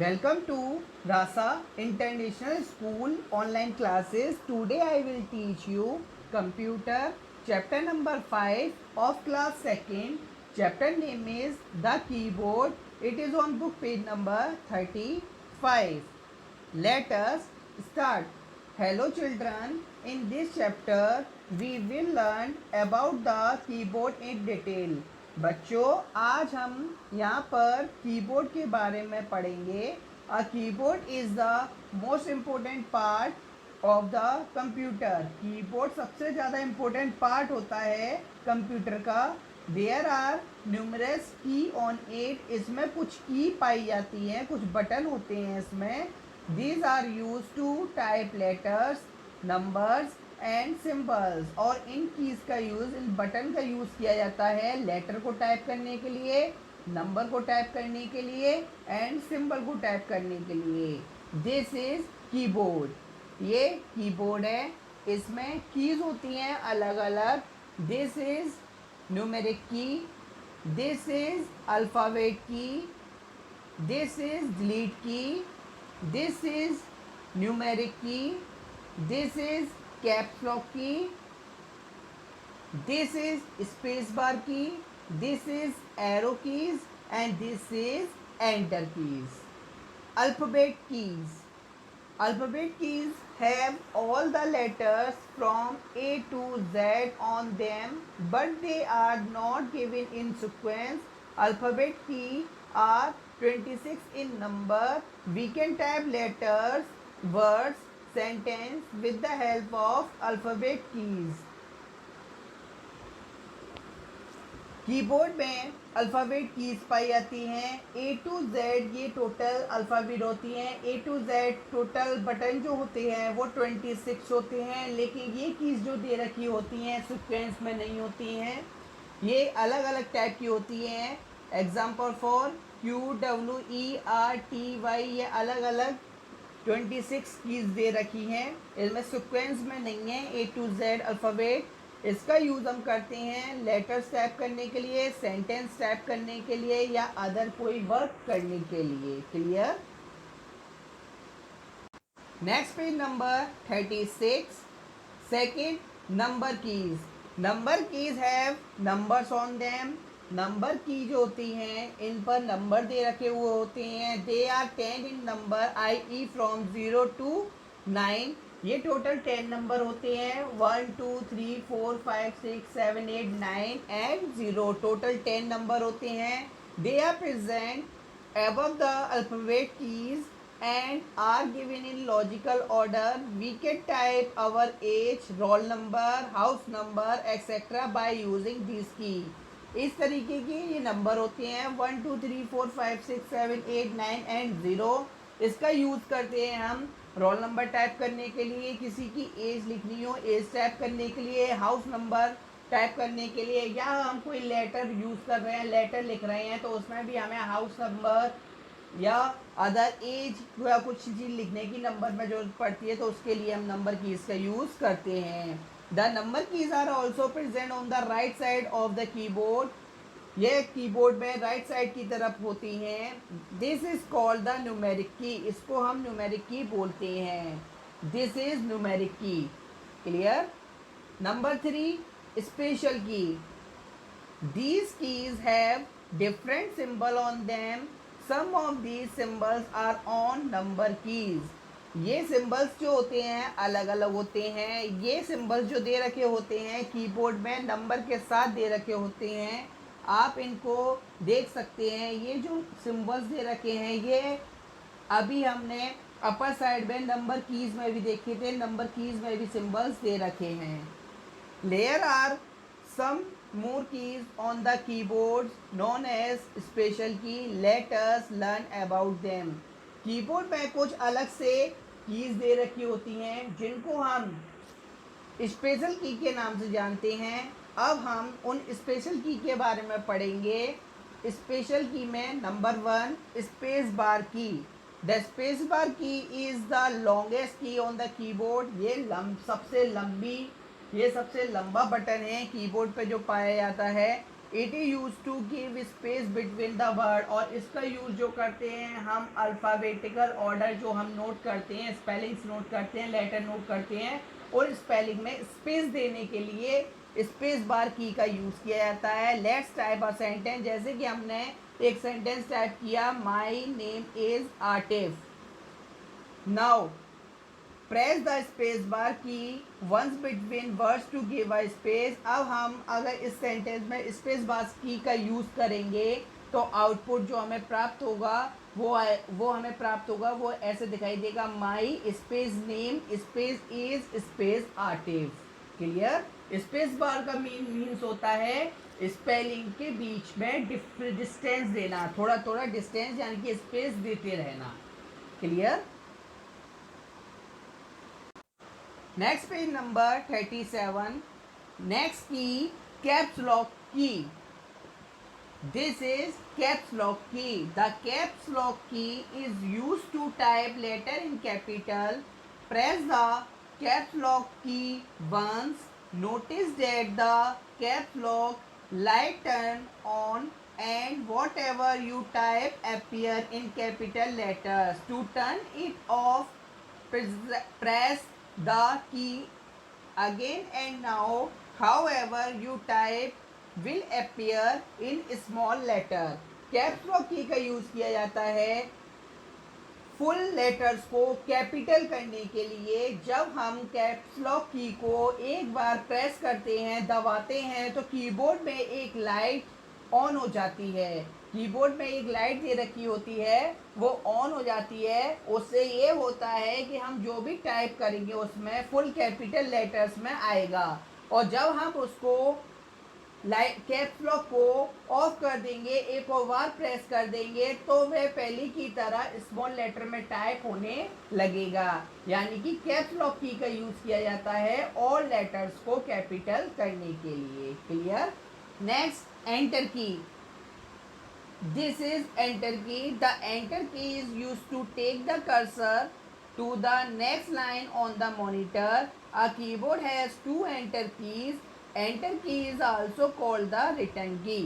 Welcome to Rasa International School online classes. Today I will teach you computer chapter number 5 of class 2nd. Chapter name is the keyboard. It is on book page number 35. Let us start. Hello children. In this chapter we will learn about the keyboard in detail. बच्चों आज हम यहाँ पर keyboard के बारे में पढ़ेंगे. A keyboard is the most important part of the computer. Keyboard सबसे ज़्यादा इम्पोर्टेंट पार्ट होता है कंप्यूटर का. देयर आर न्यूमरस की ऑन इट. इसमें कुछ की पाई जाती हैं, कुछ बटन होते हैं इसमें. These are use to type letters, numbers and symbols. और इन कीज का यूज, इन बटन का यूज किया जाता है लेटर को टाइप करने के लिए, नंबर को टाइप करने के लिए एंड सिंबल को टाइप करने के लिए. This is keyboard. ये कीबोर्ड है. इसमें कीज होती हैं अलग अलग. दिस इज न्यूमेरिक की, दिस इज अल्फ़ाबेट की, दिस इज डिलीट की, दिस इज न्यूमेरिक की, this is caps lock key, this is space bar की, this is arrow keys and this is enter keys. Alphabet keys. Alphabet keys have all the letters from A to Z on them, but they are not given in sequence. Alphabet key are 26 in number. We can type letters, words, sentence with the help of alphabet keys. Keyboard में alphabet keys पाई जाती हैं. ए to Z ये total alphabet होती हैं. ए to Z total button जो होते हैं वो 26 होते हैं, लेकिन ये कीज जो दे रखी होती हैं सीक्वेंस में नहीं होती हैं. ये अलग अलग टाइप की होती हैं. एग्जाम्पल फॉर QWERTY, ये अलग अलग 26 कीज दे रखी हैं. इसमें सीक्वेंस में नहीं है ए टू जेड अल्फ़ाबेट. इसका यूज़ हम करते हैं लेटर्स टाइप करने के लिए, सेंटेंस टाइप करने के लिए या अदर कोई वर्क करने के लिए. Clear. Next page number 36. Second, number keys. Number keys have numbers on them. Number की जो होती हैं इन पर नंबर दे रखे हुए होते हैं. They are 10 in number, i.e. From 0 to 9. ये टोटल 10 नंबर होते हैं. 1 2 3 4 5 6 7 8 9 एंड 0. टोटल 10 नंबर होते हैं. They are present above the alphabet keys and are given in logical order. We can type our age, roll number, house number etc. by using these key. इस तरीके के ये number होते हैं 1 2 3 4 5 6 7 8 9 and 0. इसका use करते हैं हम रोल नंबर टाइप करने के लिए, किसी की एज लिखनी हो एज टाइप करने के लिए, हाउस नंबर टाइप करने के लिए, या हम कोई लेटर यूज़ कर रहे हैं, लेटर लिख रहे हैं तो उसमें भी हमें हाउस नंबर या अदर एज या कुछ चीज़ लिखने की नंबर में जरूरत पड़ती है तो उसके लिए हम नंबर कीज़ का यूज़ करते हैं. The number keys are also present on the right side of the keyboard. ये कीबोर्ड में राइट साइड की तरफ होती हैं. This is called the numeric key. इसको हम न्यूमेरिक की बोलते हैं. This is numeric key. Clear. Number 3, special key. These keys have different symbol on them. Some of these symbols are on number keys. ये symbols जो होते हैं अलग अलग होते हैं. ये सिंबल्स जो दे रखे होते हैं कीबोर्ड में नंबर के साथ दे रखे होते हैं. आप इनको देख सकते हैं. ये जो सिंबल्स दे रखे हैं ये अभी हमने अपर साइड में नंबर कीज में भी देखे थे. नंबर कीज में भी सिंबल्स दे रखे हैं. There are some more keys on the keyboards known as special key. Let us learn about them. Keyboard में कुछ अलग से कीज दे रखी होती हैं जिनको हम स्पेशल की के नाम से जानते हैं. अब हम उन स्पेशल की के बारे में पढ़ेंगे. स्पेशल की में नंबर 1, स्पेस बार की. द स्पेस बार की is the longest key on the keyboard. ये सबसे लंबा बटन है कीबोर्ड पे जो पाया जाता है. It is use to give space between the word, और इसका यूज जो करते हैं हम अल्फ़ाबेटिकल ऑर्डर जो हम नोट करते हैं, स्पेलिंग्स नोट करते हैं, लेटर नोट करते हैं, और स्पेलिंग में स्पेस देने के लिए स्पेस बार की का यूज़ किया जाता है। लेट्स टाइप अ सेंटेंस, जैसे कि हमने एक सेंटेंस टाइप किया, my name is Atif. Now press the space bar key once between words to give a space. अब हम अगर इस सेंटेंस में स्पेस बार की का यूज़ करेंगे तो आउटपुट जो हमें प्राप्त होगा वो ऐसे दिखाई देगा, माई space name space is space Atif. Clear? Space bar का मीन्स होता है स्पेलिंग के बीच में डिस्टेंस देना, थोड़ा थोड़ा डिस्टेंस, यानी कि स्पेस देते रहना। Clear? Next page number 37, next key caps lock key. This is caps lock key. The caps lock key is use to type letter in capital. Press the caps lock key once. Notice that the caps lock light turn on and whatever you type appear in capital letters. To turn it off, press the key again and now however you type will appear in small letter. Caps lock की का use किया जाता है full letters को capital करने के लिए। जब हम कैप्स लॉक की को एक बार प्रेस करते हैं, दबाते हैं, तो कीबोर्ड में एक लाइट ऑन हो जाती है। कीबोर्ड में एक लाइट दे रखी होती है, वो ऑन हो जाती है। उससे ये होता है कि हम जो भी टाइप करेंगे उसमें फुल कैपिटल लेटर्स में आएगा। और जब हम उसको कैप्स लॉक को ऑफ कर देंगे, एक और बार प्रेस कर देंगे, तो वह पहले की तरह स्मॉल लेटर में टाइप होने लगेगा। यानी कि कैप्स लॉक की का यूज किया जाता है ऑल लेटर्स को कैपिटल करने के लिए। Clear? Next, enter key. This is enter key. The enter key is use to take the cursor to the next line on the monitor. A keyboard has two enter keys. Enter key is also called the return key.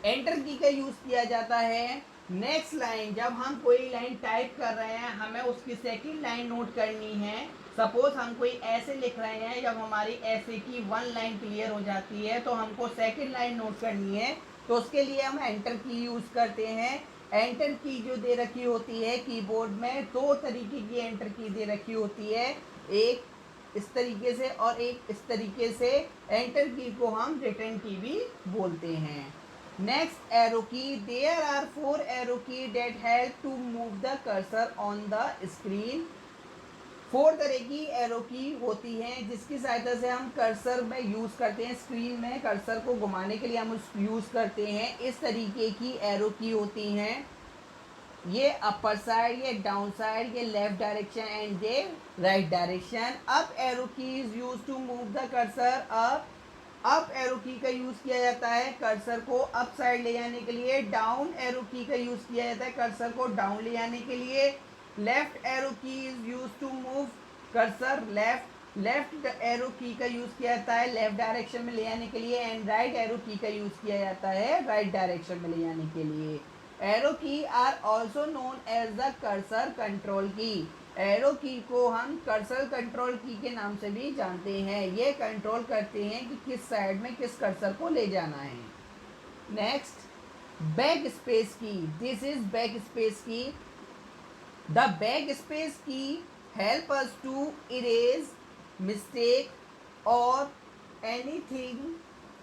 Enter key का use किया जाता है next line, जब हम कोई line type कर रहे हैं, हमें उसकी सेकंड लाइन नोट करनी है। सपोज हम कोई ऐसे लिख रहे हैं, जब हमारी ऐसे की वन लाइन क्लियर हो जाती है तो हमको सेकंड लाइन नोट करनी है, तो उसके लिए हम एंटर की यूज करते हैं। एंटर की जो दे रखी होती है कीबोर्ड में, दो तरीके की एंटर की दे रखी होती है, एक इस तरीके से और एक इस तरीके से। एंटर की को हम रिटर्न की भी बोलते हैं। Next, arrow key. There are 4 arrow key that help to move the cursor on the screen. 4 तरह की एरो की होती हैं जिसकी सहायता से हम कर्सर में यूज करते हैं, स्क्रीन में कर्सर को घुमाने के लिए हम उस यूज करते हैं। इस तरीके की एरो की होती हैं, ये अपर साइड, ये डाउन साइड, ये लेफ्ट डायरेक्शन एंड ये right direction. Up arrow key is use to move the cursor up arrow key का यूज किया जाता है कर्सर को अप साइड ले जाने के लिए। डाउन एरो की का यूज किया जाता है कर्सर को डाउन ले जाने के लिए। Left arrow key is use to move cursor left arrow key का यूज किया जाता है लेफ्ट डायरेक्शन में ले जाने के लिए। एंड राइट एरो की का यूज किया जाता है राइट डायरेक्शन में ले जाने के लिए। Arrow key are also known as the cursor control key. Arrow key को हम कर्सर कंट्रोल की के नाम से भी जानते हैं। ये कंट्रोल करते हैं कि किस साइड में किस कर्सर को ले जाना है। Next, back space key. This is back space key. The back space key help us to erase mistake और anything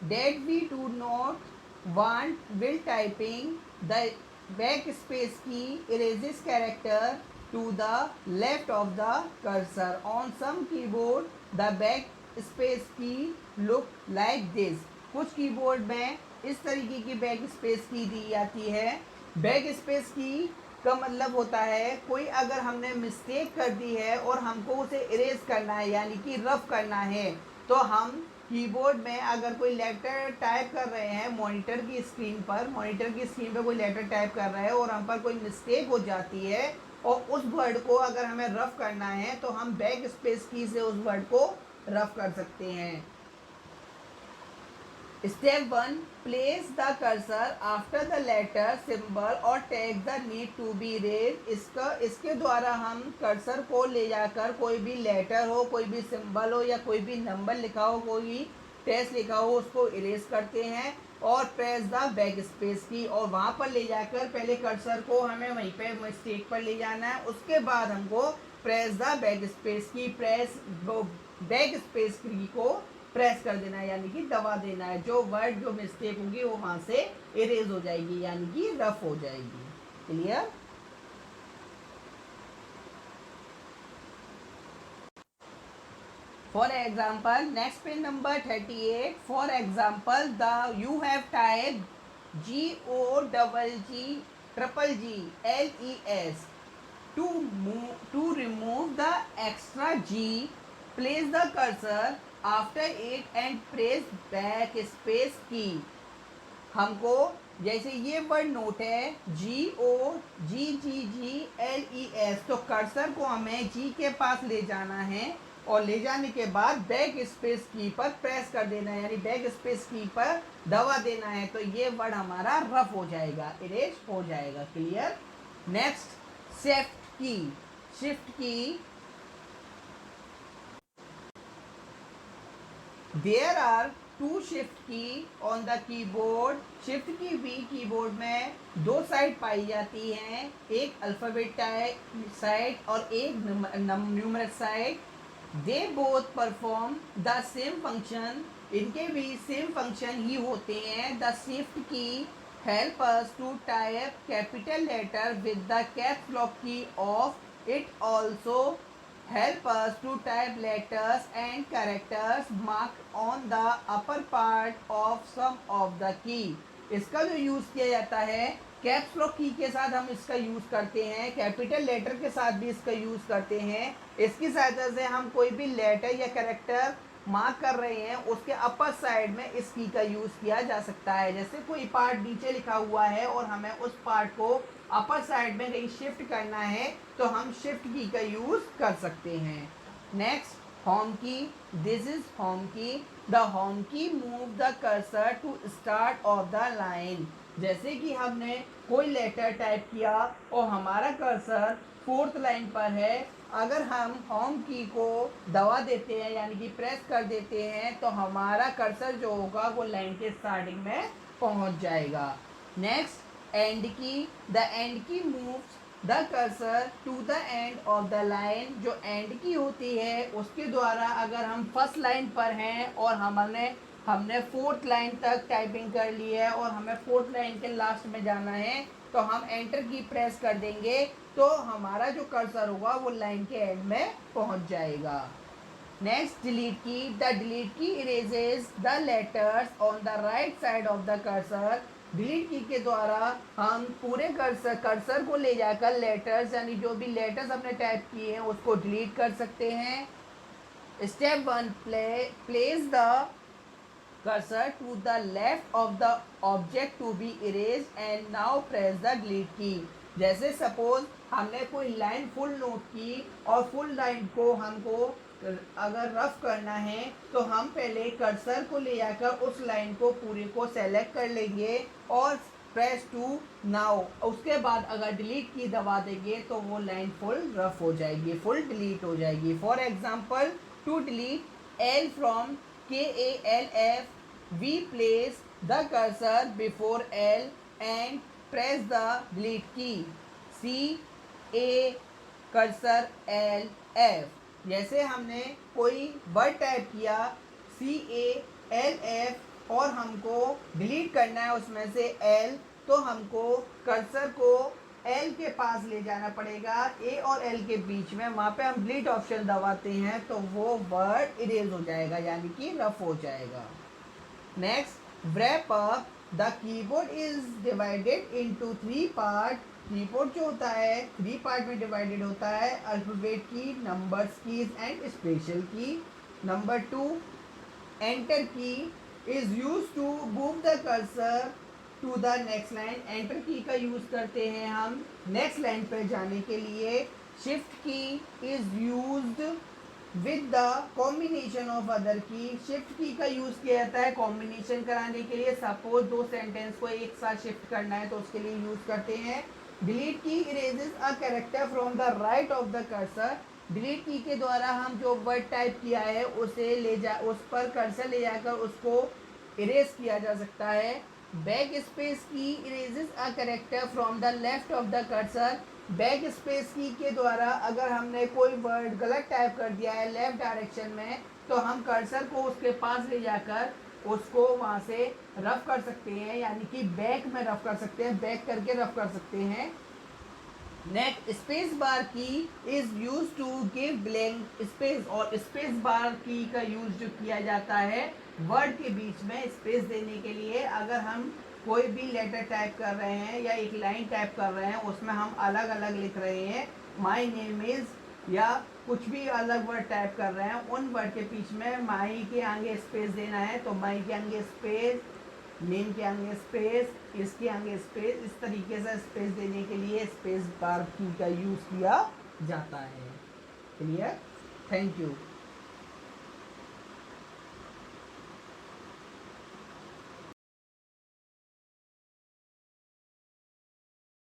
that we do not want while typing. The backspace key erases character to the left of the cursor. On some keyboard the backspace key look like this. कुछ keyboard में इस तरीके की backspace की दी जाती है। Backspace की का मतलब होता है कोई अगर हमने मिस्टेक कर दी है और हमको उसे इरेज करना है, यानी कि रफ करना है, तो हम कीबोर्ड में अगर कोई लेटर टाइप कर रहे हैं मॉनिटर की स्क्रीन पर कोई लेटर टाइप कर रहा है और हम पर कोई मिस्टेक हो जाती है और उस वर्ड को अगर हमें रफ करना है तो हम बैक स्पेस की से उस वर्ड को रफ कर सकते हैं। Step 1, place the cursor after the letter symbol और take the need to be erase. इसके द्वारा हम कर्सर को ले जाकर कोई भी लेटर हो, कोई भी सिंबल हो या कोई भी नंबर लिखा हो, कोई भी टेक्स्ट लिखा हो, उसको इरेज करते हैं और प्रेस द बैक स्पेस की, और वहाँ पर ले जाकर पहले कर्सर को हमें वहीं पे मिस्टेक पर ले जाना है, उसके बाद हमको प्रेस द बैक स्पेस की, बैक स्पेस की को प्रेस कर देना है, यानी कि दबा देना है। जो वर्ड जो मिस्टेक होगी वो वहां से इरेज हो जाएगी, यानी कि रफ हो जाएगी। Clear? For example next page number 38। For example the you have type GOGGGLES to remove the extra G. Place the cursor after it and press back space key. हमको जैसे ये वर्ड नोट है GOGGGLES, तो cursor को हमें जी के पास ले जाना है और ले जाने के बाद बैक स्पेस की पर प्रेस कर देना है, यानी बैक स्पेस की पर दबा देना है, तो ये वर्ड हमारा रफ हो जाएगा, इरेज हो जाएगा। क्लियर? नेक्स्ट, शिफ्ट की देयर आर 2 शिफ्ट की ऑन द कीबोर्ड। शिफ्ट की भी कीबोर्ड में 2 साइड पाई जाती हैं, एक अल्फाबेट साइड और एक numeric side. They both perform the same function. इनके भी सेम फंक्शन ही होते हैं। द शिफ्ट की help us to type capital letter with the caps lock key off. It also help us to type letters and characters marked on the upper part of some of the key. इसका जो use किया जाता है caps lock की के साथ हम इसका यूज़ करते हैं, कैपिटल लेटर के साथ भी इसका यूज़ करते हैं। इसकी सहायता से हम कोई भी लेटर या कैरेक्टर मार्क कर रहे हैं उसके अपर साइड में इस की का यूज़ किया जा सकता है। जैसे कोई पार्ट नीचे लिखा हुआ है और हमें उस पार्ट को अपर साइड में कहीं शिफ्ट करना है तो हम शिफ्ट की का यूज़ कर सकते हैं। Next, home key. This is home key. The home key move the cursor to start of the line. जैसे कि हमने कोई लेटर टाइप किया और हमारा कर्सर 4th लाइन पर है, अगर हम होम की को दबा देते हैं यानी कि प्रेस कर देते हैं तो हमारा कर्सर जो होगा वो लाइन के स्टार्टिंग में पहुंच जाएगा। Next, end key. The end key moves the cursor to the end of the line. जो एंड की होती है उसके द्वारा अगर हम फर्स्ट लाइन पर हैं और हमने 4th लाइन तक टाइपिंग कर ली है और हमें 4th लाइन के लास्ट में जाना है तो हम एंटर की प्रेस कर देंगे तो हमारा जो कर्सर होगा वो लाइन के एंड में पहुंच जाएगा। Next, delete key. The delete key erases the letters on the right side of the cursor. Delete key के द्वारा हम पूरे कर्सर को ले जाकर लेटर्स यानी जो भी लेटर्स हमने टाइप किए हैं उसको डिलीट कर सकते हैं। Step 1, place the cursor to the left of the object to be erased and now press the delete key. जैसे सपोज हमने कोई लाइन फुल नोट की और फुल लाइन को हमको अगर रफ करना है तो हम पहले कर्सर को ले जाकर उस लाइन को पूरे को सेलेक्ट कर लेंगे और प्रेस टू नाउ। उसके बाद अगर डिलीट की दबा देंगे तो वो लाइन फुल रफ हो जाएगी, फुल डिलीट हो जाएगी। For example, to delete L from KALF, we place the cursor before L and press the delete key. CA cursor LF। जैसे हमने कोई वर्ड टाइप किया CALF और हमको डिलीट करना है उसमें से L, तो हमको कर्सर को L के पास ले जाना पड़ेगा, A और L के बीच में, वहाँ पे हम डिलीट ऑप्शन दबाते हैं तो वो वर्ड इरेज हो जाएगा यानी कि रफ हो जाएगा। Next, wrap up। The keyboard is divided into 3 part. Keyboard जो होता है 3 पार्ट में डिवाइडेड होता है, alphabet key, numbers keys and special key. Number 2, enter key is use to move the cursor to the next line. Enter key का use करते हैं हम नेक्स्ट लाइन पर जाने के लिए। शिफ्ट की is used with the combination of other की। शिफ्ट की का यूज किया जाता है कॉम्बिनेशन कराने के लिए। सपोज दो सेंटेंस को एक साथ शिफ्ट करना है तो उसके लिए यूज करते हैं। Delete key erases a character from the right of the cursor. Delete key के द्वारा हम जो वर्ड टाइप किया है उसे ले जा उस पर कर्सर ले जाकर उसको इरेज किया जा सकता है। Back space key erases a character from the left of the cursor. Back space key के द्वारा अगर हमने कोई वर्ड गलत टाइप कर दिया है लेफ्ट डायरेक्शन में तो हम कर्सर को उसके पास ले जाकर उसको वहाँ से रफ कर सकते हैं, यानी कि बैक में रफ कर सकते हैं, बैक करके रफ कर सकते हैं। Next, space bar key is use to give blank space. और स्पेस बार की का यूज जो किया जाता है वर्ड के बीच में स्पेस देने के लिए। अगर हम कोई भी लेटर टाइप कर रहे हैं या एक लाइन टाइप कर रहे हैं उसमें हम अलग अलग लिख रहे हैं, माई नेम इज या कुछ भी अलग वर्ड टाइप कर रहे हैं, उन वर्ड के बीच में माई के आगे स्पेस देना है तो माई के आगे स्पेस, नेम के आगे स्पेस, इसके आगे स्पेस, इस तरीके से स्पेस देने के लिए स्पेस बार की का यूज किया जाता है। क्लियर? Thank you.